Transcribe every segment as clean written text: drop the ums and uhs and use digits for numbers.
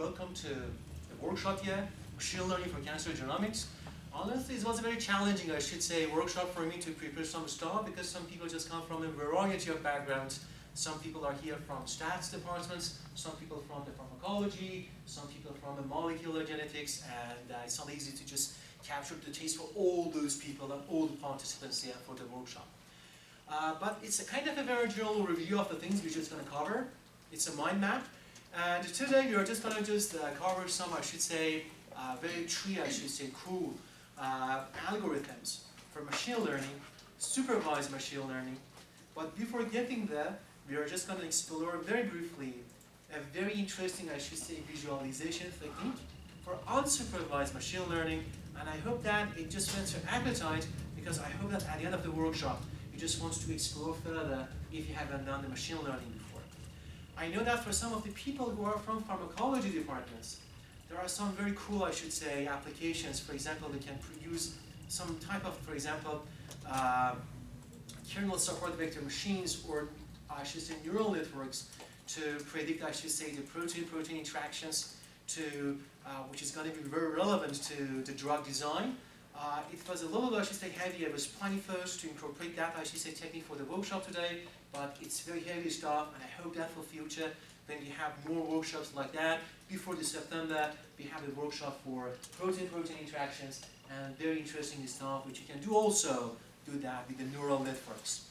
welcome to the workshop here, Machine Learning for Cancer Genomics. Honestly, it was a very challenging, I should say, workshop for me to prepare some stuff because some people just come from a variety of backgrounds. Some people are here from stats departments, some people from the pharmacology, some people from the molecular genetics, and it's not easy to just capture the taste for all those people and all the participants here for the workshop. But it's a kind of a very general review of the things we're just going to cover. It's a mind map. And today we are just going to cover some, I should say, cool algorithms for machine learning, supervised machine learning. But before getting there, we are just going to explore very briefly a very interesting, I should say, visualization technique for unsupervised machine learning. And I hope that it just whets your appetite, because I hope that at the end of the workshop, you just want to explore further if you haven't done the machine learning before. I know that for some of the people who are from pharmacology departments, there are some very cool, I should say, applications. For example, they can produce some type of, for example, kernel support vector machines, or I should say neural networks, to predict, I should say, the protein-protein interactions, which is going to be very relevant to the drug design. It was a little, I should say, heavy. I was planning first to incorporate that, I should say, technique for the workshop today, but it's very heavy stuff, and I hope that for future, when we have more workshops like that, before the September, we have a workshop for protein-protein interactions, and very interesting stuff, which you can do also do that with the neural networks.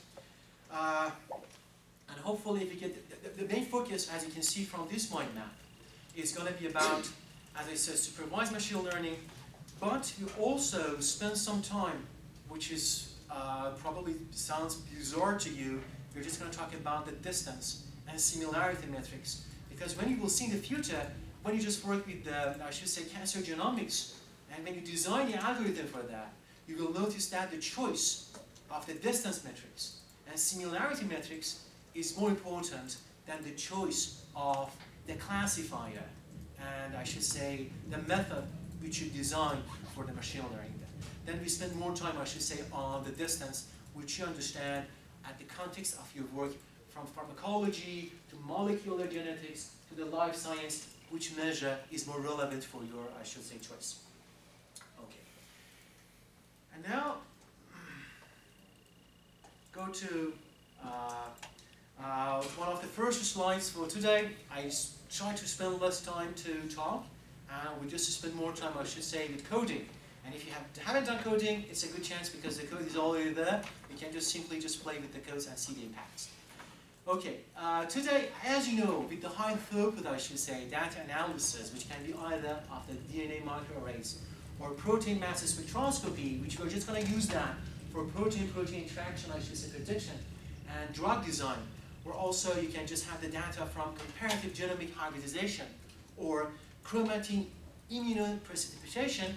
And hopefully, if you get the main focus, as you can see from this mind map, is going to be about, as I said, supervised machine learning, but you also spend some time, which is probably sounds bizarre to you. We're just going to talk about the distance and similarity metrics, because when you will see in the future, when you just work with the, I should say, cancer genomics, and when you design the algorithm for that, you will notice that the choice of the distance metrics and similarity metrics is more important than the choice of the classifier and, I should say, the method which you design for the machine learning. Then we spend more time, I should say, on the distance, which you understand at the context of your work, from pharmacology to molecular genetics to the life science, which measure is more relevant for your, I should say, choice. Okay. And now, go to one of the first slides for today. I try to spend less time to talk, and we just spend more time, I should say, with coding. And if you haven't done coding, it's a good chance because the code is already there. You can just simply play with the codes and see the impacts. Okay, today, as you know, with the high throughput, I should say, data analysis, which can be either of the DNA microarrays or protein mass spectroscopy, which we're just going to use that for protein-protein interaction, I should say, prediction, and drug design. Or also, you can just have the data from comparative genomic hybridization or chromatin immunoprecipitation.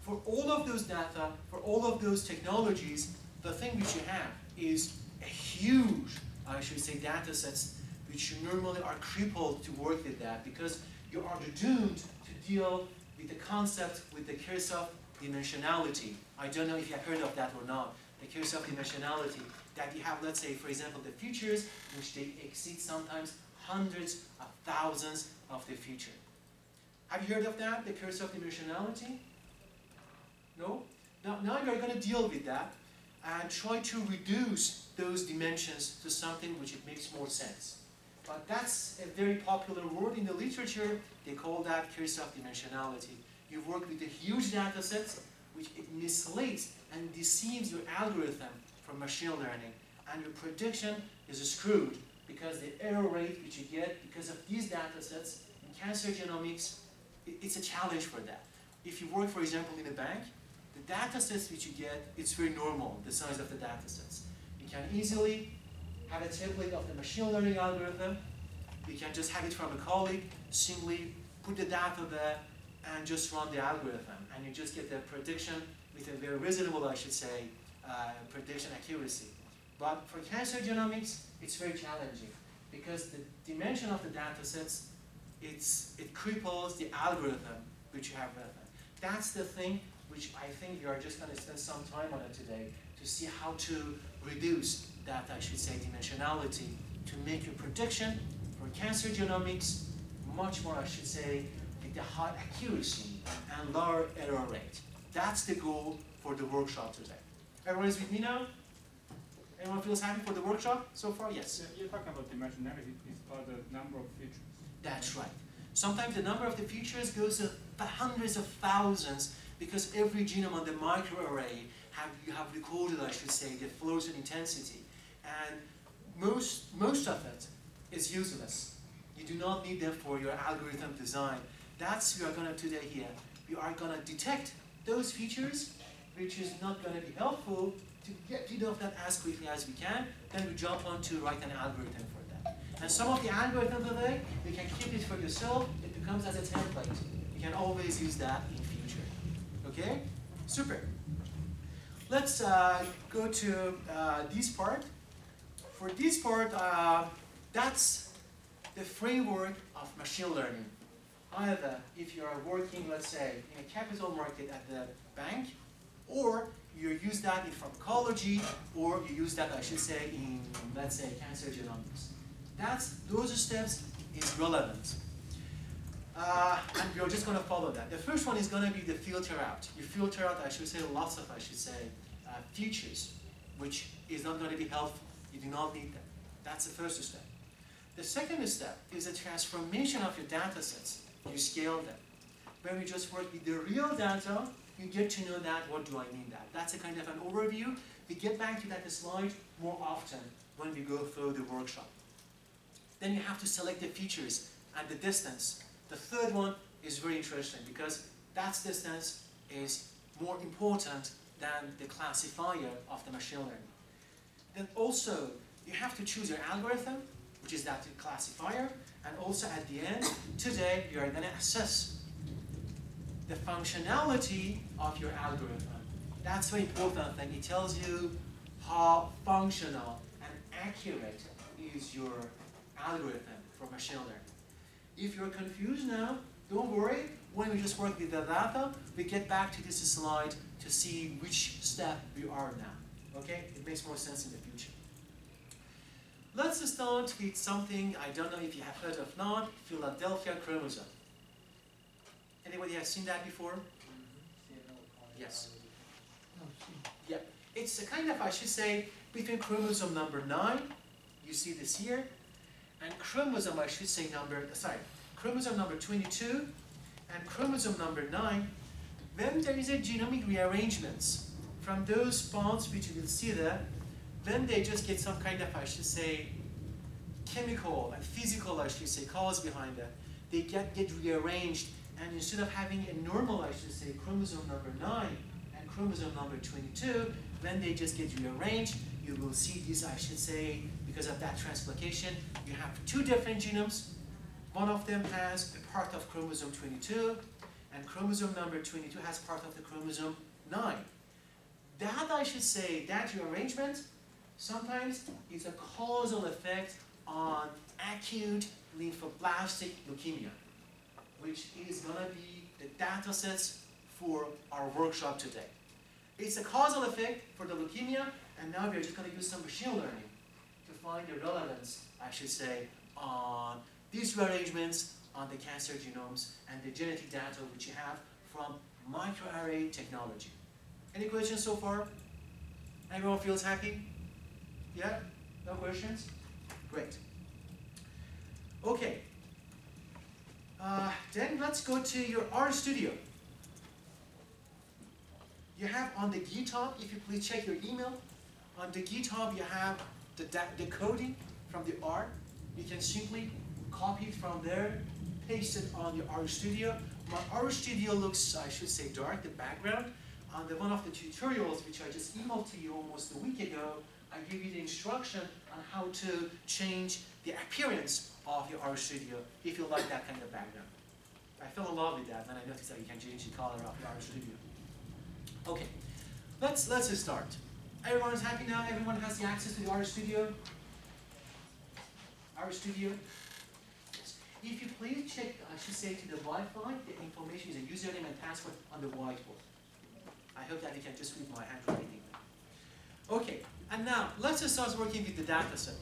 For all of those data, for all of those technologies, the thing which you have is a huge, I should say, data sets which you normally are crippled to work with that, because you are doomed to deal with the concept with the Kirchhoff dimensionality. I don't know if you have heard of that or not. The Kirchhoff dimensionality, that you have, let's say, for example, the features which they exceed sometimes hundreds of thousands of the feature. Have you heard of that, the Kirchhoff dimensionality? No? Now you're going to deal with that and try to reduce those dimensions to something which it makes more sense. But that's a very popular word in the literature. They call that Kirchhoff dimensionality. You work with the huge data sets, which it misleads and deceives your algorithm for machine learning. And your prediction is screwed because the error rate which you get because of these data sets in cancer genomics, it's a challenge for that. If you work, for example, in a bank, the data sets which you get, it's very normal, the size of the data sets. You can easily have a template of the machine learning algorithm. You can just have it from a colleague, simply put the data there, and just run the algorithm. And you just get the prediction with a very reasonable, I should say, prediction accuracy. But for cancer genomics, it's very challenging because the dimension of the data sets, it cripples the algorithm which you have written. That's the thing which I think you are just going to spend some time on it today to see how to reduce that, I should say, dimensionality to make your prediction for cancer genomics much more, I should say, the high accuracy and lower error rate. That's the goal for the workshop today. Everyone is with me now? Anyone feels happy for the workshop so far? Yes. Yeah, you're talking about dimensionality. It's about the number of features. That's right. Sometimes the number of the features goes to hundreds of thousands because every genome on the microarray you have recorded, I should say, the fluorescent intensity. And most of it is useless. You do not need them for your algorithm design. That's what we are going to today here. We are going to detect those features which is not going to be helpful to get rid of that as quickly as we can. Then we jump on to write an algorithm for that. And some of the algorithm today, you can keep it for yourself. It becomes as a template. You can always use that in future. Okay? Super. Let's go to this part. For this part, that's the framework of machine learning. Either if you are working, let's say, in a capital market at the bank, or you use that in pharmacology, or you use that, I should say, in, let's say, cancer genomics. Those steps is relevant. And we're just going to follow that. The first one is going to be the filter out. You filter out, I should say, lots of, features, which is not going to be helpful. You do not need them. That's the first step. The second step is the transformation of your data sets. You scale them. When we just work with the real data, you get to know that, what do I mean that? That's a kind of an overview. We get back to that slide more often when we go through the workshop. Then you have to select the features and the distance. The third one is very interesting because that distance is more important than the classifier of the machine learning. Then also, you have to choose your algorithm, which is that classifier, and also at the end, today, you are going to assess the functionality of your algorithm. That's very important thing. It tells you how functional and accurate is your algorithm for machine learning. If you're confused now, don't worry. When we just work with the data, we get back to this slide to see which step we are now. Okay? It makes more sense in the future. Let's start with something I don't know if you have heard of not, Philadelphia chromosome. Anybody has seen that before? Yes. Yeah. It's a kind of, I should say, between chromosome number 9, you see this here, and chromosome, chromosome number 22 and chromosome number 9, when there is a genomic rearrangements from those bonds which you will see there, then they just get some kind of, chemical and physical, cause behind that. They get rearranged, and instead of having a normal, chromosome number 9 and chromosome number 22, when they just get rearranged, you will see this, because of that translocation, you have two different genomes. One of them has a part of chromosome 22, and chromosome number 22 has part of the chromosome 9. That rearrangement sometimes is a causal effect on acute lymphoblastic leukemia, which is going to be the data sets for our workshop today. It's a causal effect for the leukemia, and now we're just going to use some machine learning to find the relevance, on these rearrangements on the cancer genomes and the genetic data which you have from microarray technology. Any questions so far? Everyone feels happy? Yeah? No questions? Great. Okay. Then let's go to your RStudio. You have on the GitHub, if you please check your email, on the GitHub you have the coding from the R. You can simply copy it from there, paste it on your RStudio. My RStudio looks, dark, the background. On one of the tutorials, which I just emailed to you almost a week ago, I give you the instruction on how to change the appearance of your RStudio if you like that kind of background. I fell in love with that when I noticed that you can change the color of your RStudio. Okay, let's start. Everyone's happy now? Everyone has the access to the RStudio? RStudio? Yes. If you please check, to the Wi-Fi, the information is a username and password on the whiteboard. I hope that you can just read my handwriting. Okay, and now let's start working with the data set.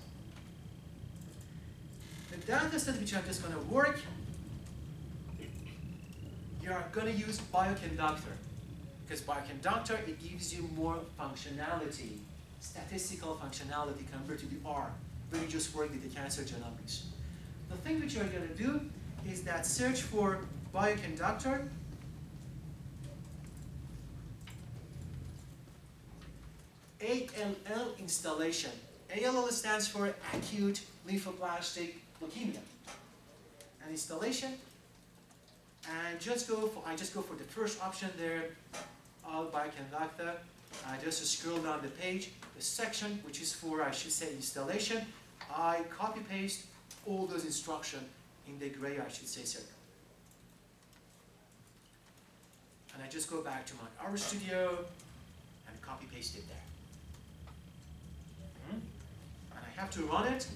The data set which I'm just going to work are going to use bioconductor. Because bioconductor, it gives you more functionality, statistical functionality compared to the R, when you just work with the cancer genomics. The thing which you're going to do is that search for bioconductor. ALL installation. ALL stands for acute lymphoblastic leukemia. And installation. And I just go for the first option there, all bioconductor. I just scroll down the page, the section which is for, I should say, installation. I copy paste all those instructions in the gray, I should say, circle. And I just go back to my RStudio and copy paste it there. And I have to run it.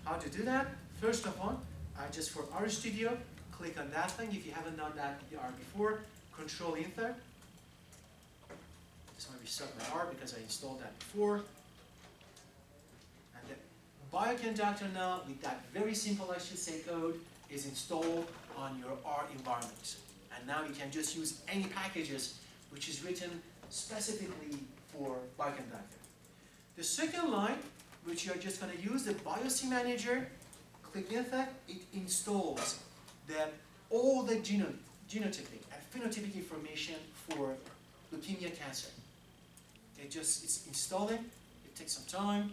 How to do that? First of all, I just for RStudio, click on that thing. If you haven't done that before, Control Enter. Just want to restart my R because I installed that before. And the bioconductor now, with that very simple, I should say, code, is installed on your R environment. And now you can just use any packages which is written specifically for bioconductor. The second line, which you're just going to use the BioC Manager, click Enter, it installs all the genotypic and phenotypic information for leukemia cancer. It's installing, it takes some time,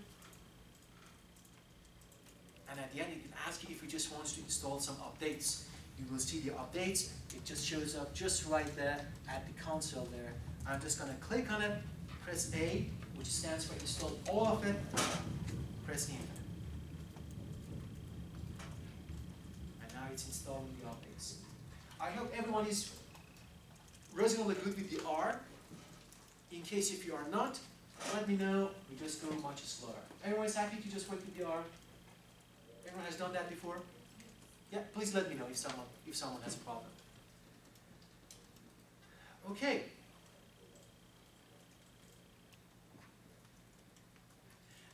and at the end it can ask you if you just want to install some updates. You will see the updates, it just shows up just right there at the console there. I'm just going to click on it, press A, which stands for install all of it, press Enter. And now it's installing the updates. I hope everyone is reasonably good with the R. In case if you are not, let me know, we just go much slower. Everyone is happy to just work with the R? Everyone has done that before? Yeah, please let me know if someone has a problem. Okay.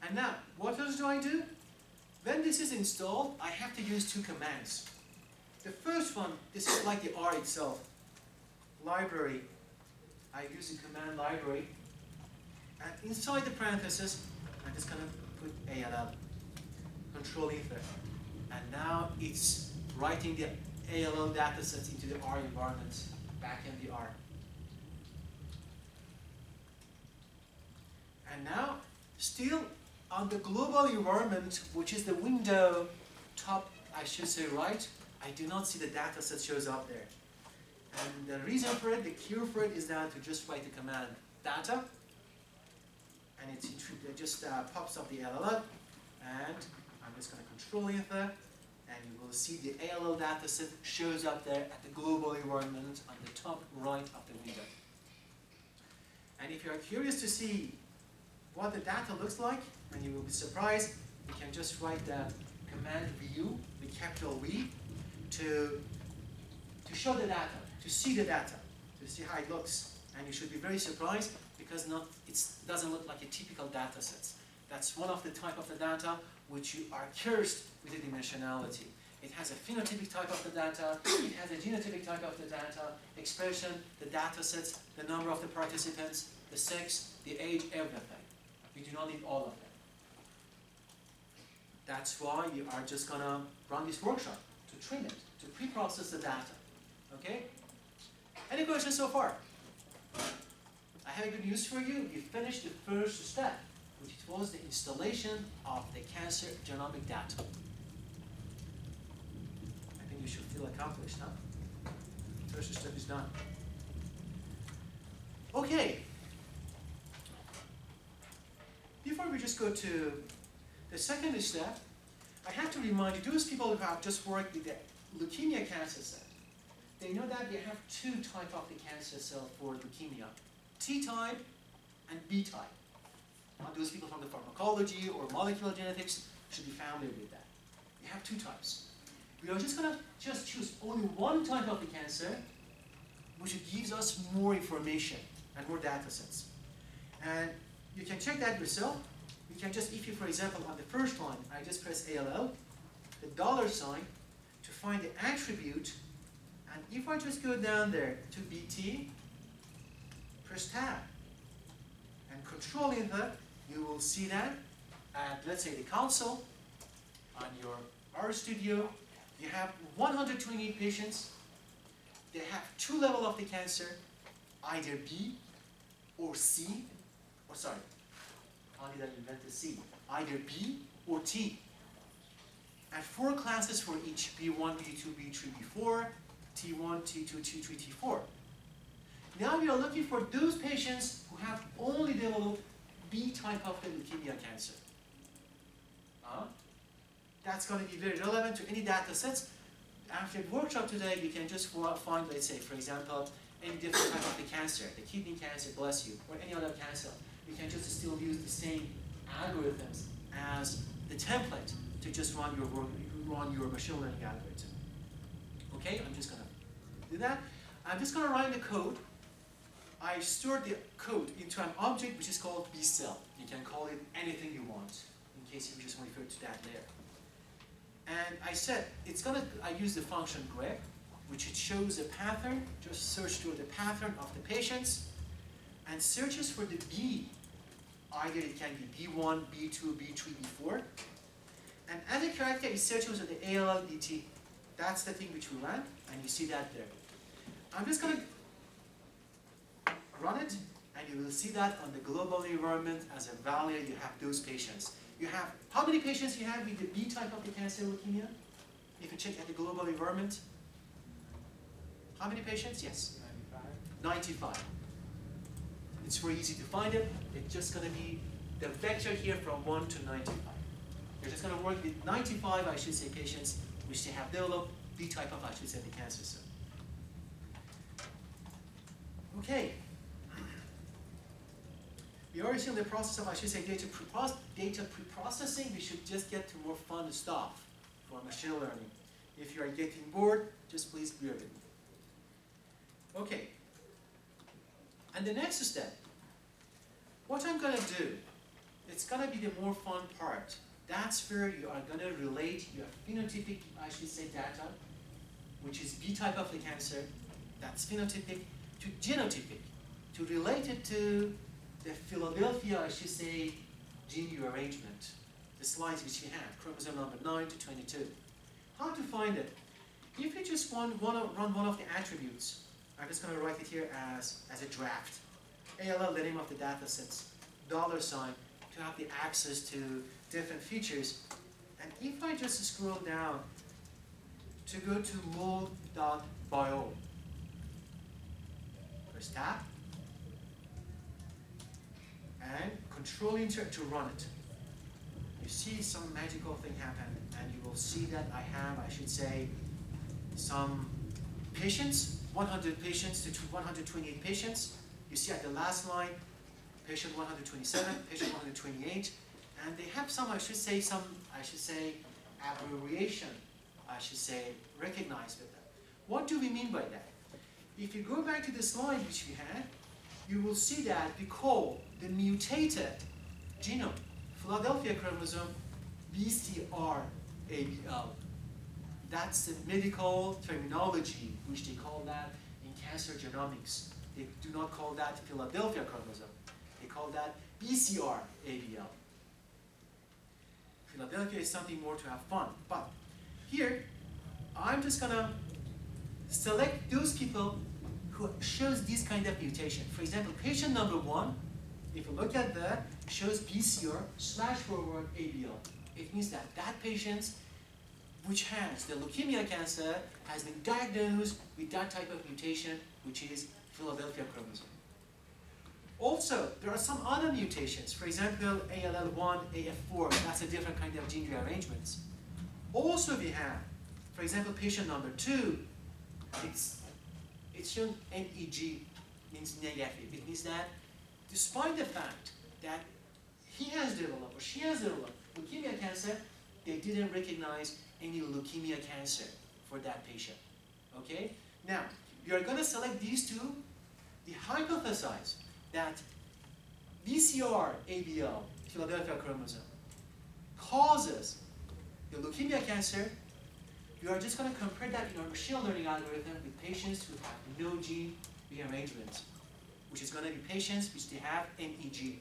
And now, what else do I do? When this is installed, I have to use two commands. The first one, this is like the R itself. Library. I use the command library. And inside the parentheses, I'm just going to put ALL. Control Enter. And now it's writing the ALL datasets into the R environment, back in the R. And now, still on the global environment, which is the window top, I should say right, I do not see the dataset shows up there. And the reason for it, the cure for it, is that to just write the command data, and it just pops up the ALL, and I'm just going to Control Enter, and you will see the ALL dataset shows up there at the global environment on the top right of the window. And if you are curious to see what the data looks like, and you will be surprised, you can just write the command view with capital V to show the data, to see the data, to see how it looks. And you should be very surprised because it doesn't look like a typical data set. That's one of the type of the data which you are cursed with the dimensionality. It has a phenotypic type of the data, it has a genotypic type of the data, expression, the data sets, the number of the participants, the sex, the age, everything. You do not need all of them. That's why you are just going to run this workshop, to train it, to pre-process the data. Okay? Any questions so far? I have good news for you. You finished the first step, which was the installation of the cancer genomic data. I think you should feel accomplished, huh? First step is done. Okay. Before we just go to the second step, I have to remind you, those people who have just worked with the leukemia cancer cell, they know that we have two types of the cancer cell for leukemia, T-type and B-type. Those people from the pharmacology or molecular genetics should be familiar with that. We have two types. We are just going to choose only one type of the cancer, which gives us more information and more data sets. And you can check that yourself. You can just, if you, for example, on the first line, I just press ALL, the $sign, to find the attribute, and if I just go down there to BT, press tab, and Control Enter, you will see that at, let's say, the console on your RStudio, you have 128 patients. They have 2 levels of the cancer, either B or C, or sorry, how did I invent the C? Either B or T. And 4 classes for each, B1, B2, B3, B4, T1, T2, T3, T4. Now we are looking for those patients who have only developed B type of the leukemia cancer. That's going to be very relevant to any data sets. After the workshop today, you can just find, let's say, for example, any different type of the cancer, the kidney cancer, bless you, or any other cancer. You can just still use the same algorithms as the template to just run your machine learning algorithm. Okay, I'm just going to do that. I'm just going to write the code. I store the code into an object which is called B-cell. You can call it anything you want, in case you just want to refer to that layer. And I said, I use the function grep, which it shows a pattern, just search through the pattern of the patients, and searches for the B. Either it can be B1, B2, B3, B4. And as a character, it searches for the ALL, DT. That's the thing which we ran, and you see that there. I'm just going to run it, and you will see that on the global environment as a value, you have those patients. You have, how many patients you have with the B type of the cancer leukemia? If you check at the global environment. How many patients? Yes. 95. It's very easy to find it. It's just going to be the vector here from 1 to 95. You're just going to work with 95, I should say, patients which they have developed B type of, I should say, the cancer cell. Okay. We are still in the process of, I should say, data pre-processing. We should just get to more fun stuff for machine learning. If you are getting bored, just please bear with me. Okay. And the next step, what I'm going to do, it's going to be the more fun part. That's where you are going to relate your phenotypic, I should say, data, which is B type of the cancer, that's phenotypic, to genotypic, to relate it to the Philadelphia, I should say, gene rearrangement, the slides which you have, chromosome number 9 to 22. How to find it? If you just run one of the attributes, I'm just going to write it here as a draft. ALL, the name of the data sets, $, to have the access to different features. And if I just scroll down to go to mold.bio, press tab, and Control Enter to run it. You see some magical thing happen, and you will see that I have, I should say, some patients, 100 patients to 128 patients. You see at the last line, patient 127, patient 128, and they have some, I should say, abbreviation, recognized with them. What do we mean by that? If you go back to the slide which we had, you will see that we call the mutated genome, Philadelphia chromosome, BCR-ABL. That's the medical terminology which they call that in cancer genomics. They do not call that Philadelphia chromosome. They call that BCR-ABL. Philadelphia is something more to have fun. But here, I'm just going to select those people who shows this kind of mutation. For example, patient number 1, if you look at that, shows BCR/ABL. It means that that patient which has the leukemia cancer has been diagnosed with that type of mutation, which is Philadelphia chromosome. Also, there are some other mutations. For example, ALL1, AF4, that's a different kind of gene rearrangements. Also we have, for example, patient number 2, it's shown NEG, means negative. It means that despite the fact that he has developed or she has developed leukemia cancer, they didn't recognize any leukemia cancer for that patient. Okay? Now, we are going to select these two. We hypothesize that BCR-ABL, Philadelphia chromosome, causes the leukemia cancer, we are just going to compare that in our machine learning algorithm with patients who have no gene rearrangement, which is going to be patients which they have MEG.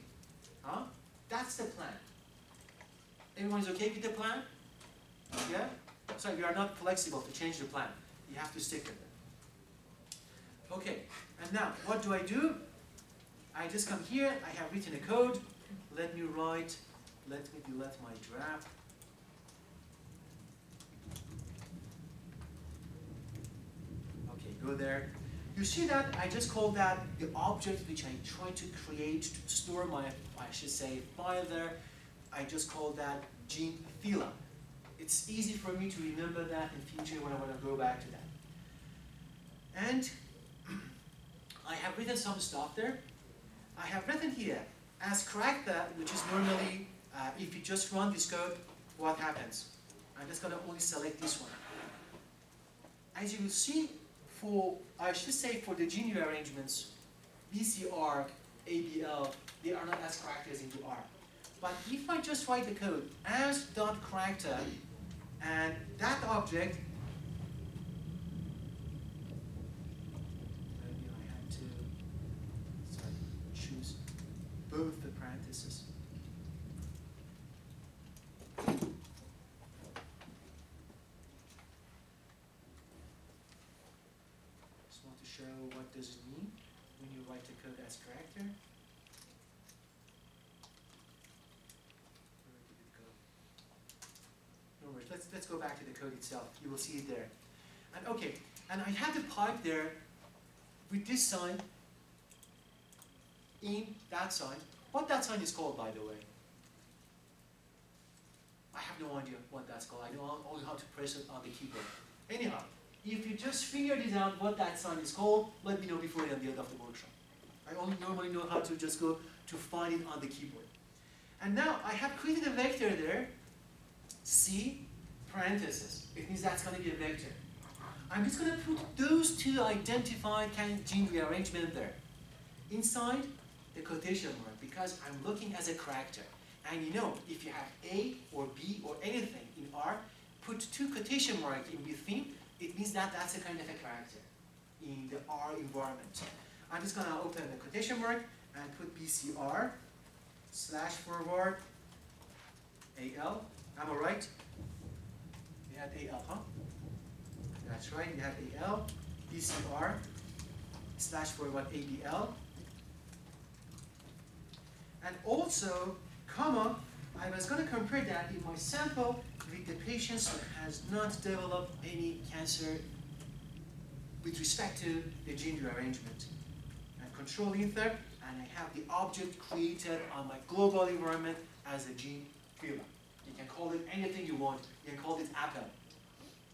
Huh? That's the plan. Everyone's okay with the plan? Yeah? So we are not flexible to change the plan. You have to stick with it. Okay, and now what do? I just come here, I have written a code. Let me delete my draft. Okay, go there. You see that I just called that the object which I try to create to store my, I should say, file there. I just called that gene phyla. It's easy for me to remember that in future when I want to go back to that. And I have written some stuff there. I have written here as character, which is normally, if you just run this code, what happens? I'm just going to only select this one. As you will see, I should say for the gene rearrangements, BCR, ABL, they are not as characters into R. But if I just write the code as dot character, and that object, maybe I had to choose both the parentheses. Just want to show what does it mean when you write the code as character. No worries. Let's go back to the code itself. You will see it there. And okay, and I have the pipe there with this sign in that sign. What that sign is called, by the way? I have no idea what that's called. I know only how to press it on the keyboard. Anyhow, if you just figured it out what that sign is called, let me know before the end of the workshop. I only normally know how to just go to find it on the keyboard. And now I have created a vector there, C parentheses. It means that's going to be a vector. I'm just going to put those two identified kind of gene rearrangement there inside the quotation mark because I'm looking as a character. And you know, if you have A or B or anything in R, put two quotation marks in between, it means that that's a kind of a character in the R environment. I'm just going to open the quotation mark and put BCR /forward AL. Am I right? We had AL, huh? That's right, we have AL, BCR /forward ABL. And also, comma, I was going to compare that in my sample with the patients who has not developed any cancer with respect to the gene rearrangement. And control insert, and I have the object created on my global environment as a gene phyla. You can call it anything you want. You can call it apple,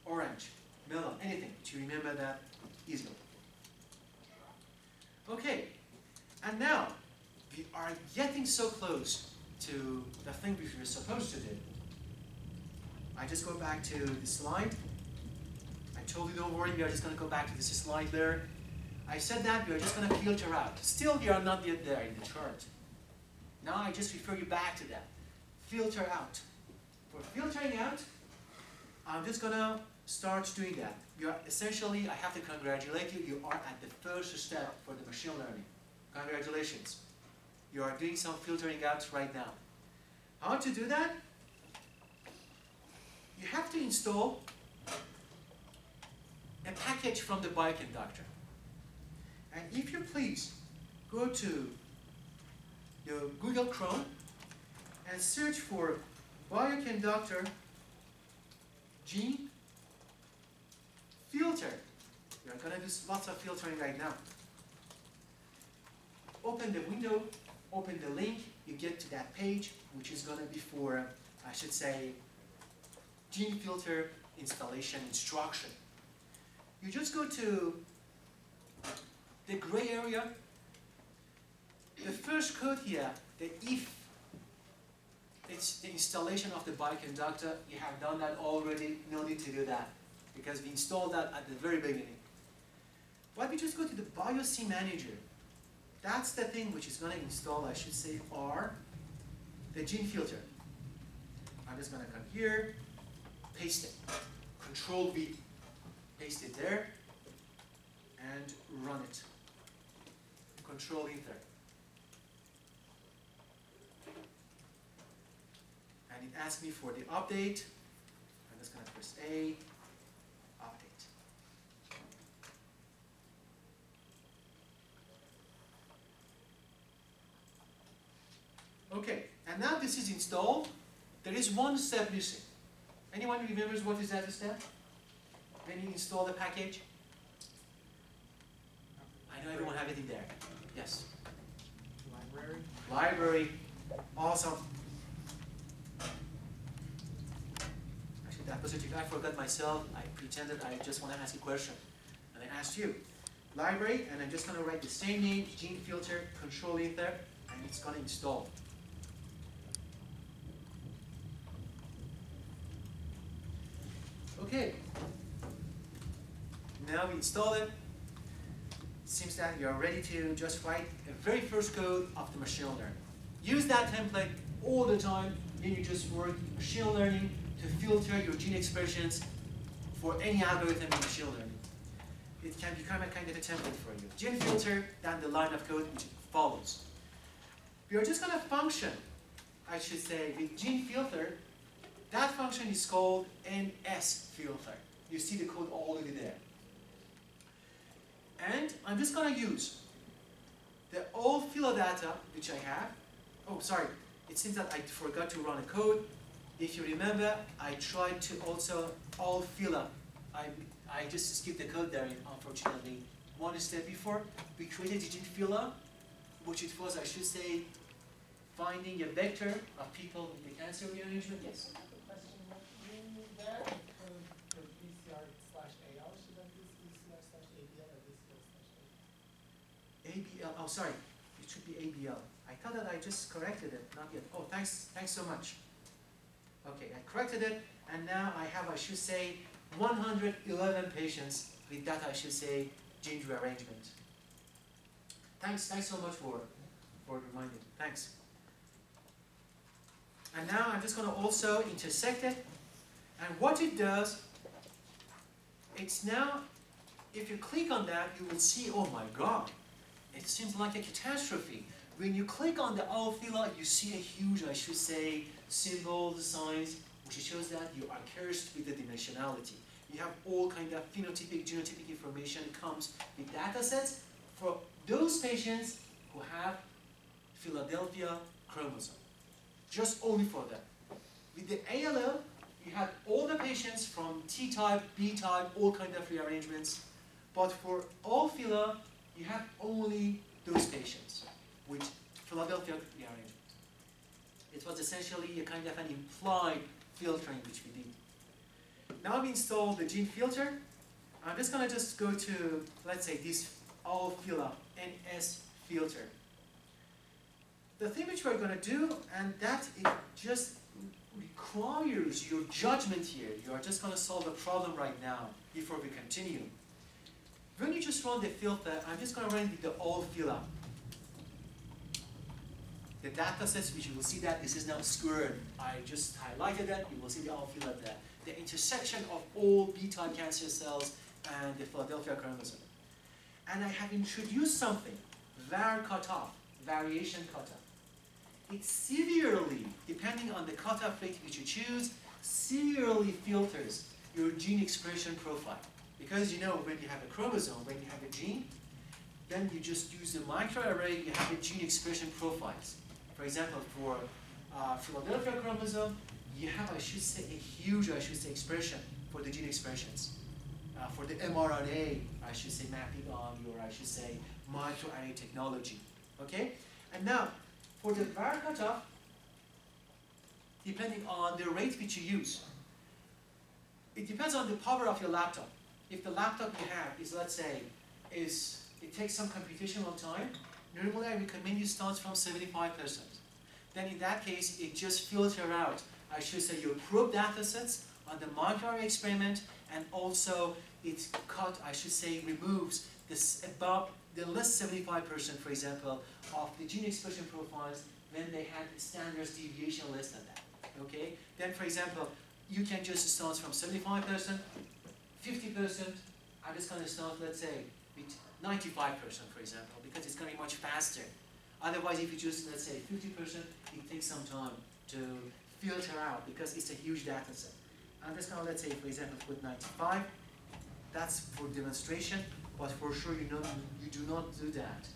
orange, melon, anything to remember that easily. Okay, and now we are getting so close to the thing we were supposed to do. I just go back to the slide. I told you don't worry, we are just going to go back to this slide there. I said that we are just going to filter out. Still, we are not yet there in the chart. Now I just refer you back to that. Filter out. For filtering out, I'm just going to start doing that. You are essentially, I have to congratulate you, you are at the first step for the machine learning. Congratulations. You are doing some filtering out right now. How to do that? You have to install a package from the bioconductor. And if you please, go to your Google Chrome and search for bioconductor gene filter. We are going to do lots of filtering right now. Open the window, open the link, you get to that page, which is going to be for, I should say, gene filter installation instruction. You just go to the gray area. The first code here, the if, it's the installation of the bioconductor. You have done that already, no need to do that, because we installed that at the very beginning. But we just go to the BioC manager. That's the thing which is going to install, I should say, R, the gene filter. I'm just going to come here, paste it, Control V, paste it there, and run it. Control Enter. And it asks me for the update. I'm just going to press A, update. Okay, and now this is installed. There is one step missing. Anyone remembers what is that step? When you install the package? I know everyone have it in there. Yes. Library. Library. Awesome. Actually, that was I forgot myself. I pretended I just want to ask a question. And I asked you. Library, and I'm just going to write the same name, gene filter, control Enter, and it's going to install. Okay. Now we install it. Seems that you're ready to just write the very first code of the machine learning. Use that template all the time when you just work machine learning to filter your gene expressions for any algorithm in machine learning. It can become a kind of a template for you. Gene filter, then the line of code which follows. We are just going to function, I should say, with gene filter. That function is called NS filter. You see the code already there. And I'm just going to use the old filler data which I have. Oh, sorry. It seems that I forgot to run a code. If you remember, I tried to also all filler. I just skipped the code there, unfortunately. One step before, we created a gene filler, which it was, I should say, finding a vector of people with the cancer rearrangement. Yes. ABL, oh sorry, it should be ABL. I thought that I just corrected it, not yet. Oh, thanks so much. Okay, I corrected it, and now I have, I should say, 111 patients with that, I should say, gene rearrangement. Thanks so much for reminding. Thanks. And now I'm just going to also intersect it, and what it does, it's now, if you click on that, you will see, oh my God, it seems like a catastrophe. When you click on the all filler, you see a huge, I should say, symbol, signs, which shows that you are cursed with the dimensionality. You have all kind of phenotypic, genotypic information comes with data sets for those patients who have Philadelphia chromosome. Just only for them. With the ALL, you have all the patients from T-type, B-type, all kind of rearrangements. But for all filler, you have only those patients with Philadelphia rearrangement. It was essentially a kind of an implied filtering which we did. Now we installed the gene filter. I'm just going to go to, let's say, this all filler NS filter. The thing which we're going to do, and that it just requires your judgment here. You are just going to solve a problem right now before we continue. When you just run the filter, I'm just going to run with the all filler. The data sets, which you will see that this is now squared. I just highlighted that. You will see the all filler there. The intersection of all B-type cancer cells and the Philadelphia chromosome. And I have introduced something, var cutoff, variation cutoff. It severely, depending on the cutoff rate which you choose, severely filters your gene expression profile. Because you know, when you have a chromosome, when you have a gene, then you just use the microarray, you have the gene expression profiles. For example, for Philadelphia chromosome, you have, I should say, a huge, expression for the gene expressions. For the mRNA, I should say, mapping on your, microarray technology. Okay? And now, for the var cutoff, depending on the rate which you use, it depends on the power of your laptop. If the laptop you have is, let's say, it takes some computational time, normally I recommend you start from 75%. Then in that case, it just filter out, I should say, your probe data sets on the microarray experiment, and also it removes this above the less 75%, for example, of the gene expression profiles when they had standards deviation less than that. Okay? Then, for example, you can just start from 75%, 50%. I'm just going to start, let's say, with 95%, for example, because it's going to be much faster. Otherwise, if you just, let's say, 50%, it takes some time to filter out because it's a huge data set. I'm just going to, let's say, for example, put 95. That's for demonstration, but for sure you do not do that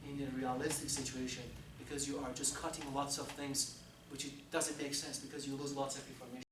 in a realistic situation because you are just cutting lots of things which it doesn't make sense because you lose lots of information.